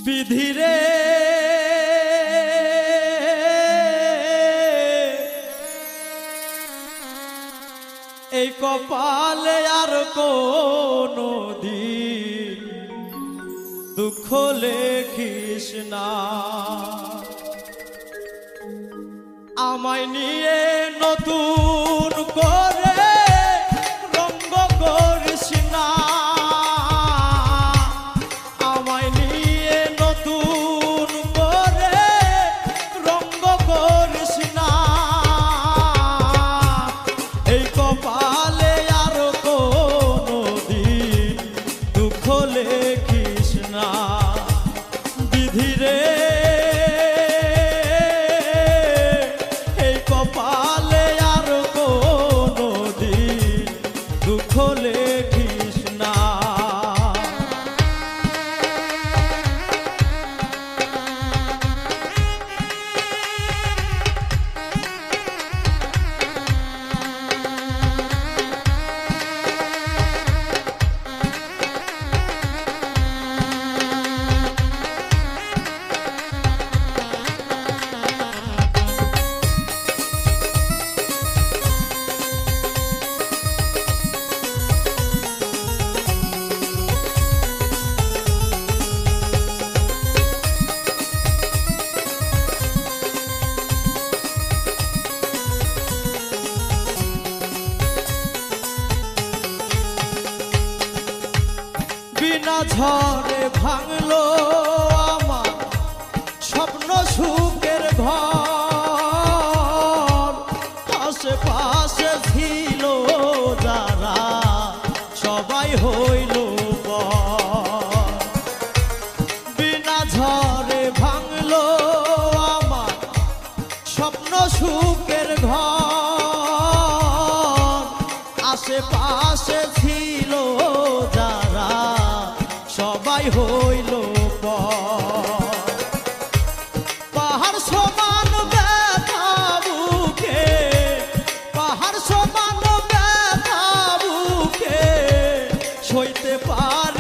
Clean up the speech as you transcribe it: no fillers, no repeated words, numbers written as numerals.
বিধিরে এই কপালে আর কোনো দিন দুঃখ লেখিস না, আমায় নিয়ে নতুন করে রঙ্গ করিস না, আমায় নিয়ে নতুন করে রঙ্গ করিস না, এই কপালে আর কোনো দিন দুঃখ লেখিস না। বিধিরে এই কপালে আর কোনো দিন দুঃখ লেখিস না। বিনা ঝড়ে ভাঙলো আমার স্বপ্ন সুখের ঘর, আশেপাশে ছিল যারা সবাই হইল পর। বিনা ঝড়ে ভাঙলো আমার স্বপ্ন সুখের ঘর, আশেপাশে ছিল যারা সবাই হইল পর। পাহাড় সমান ব্যথা বুকে, পাহাড় সমান ব্যথা বুকে সইতে পারে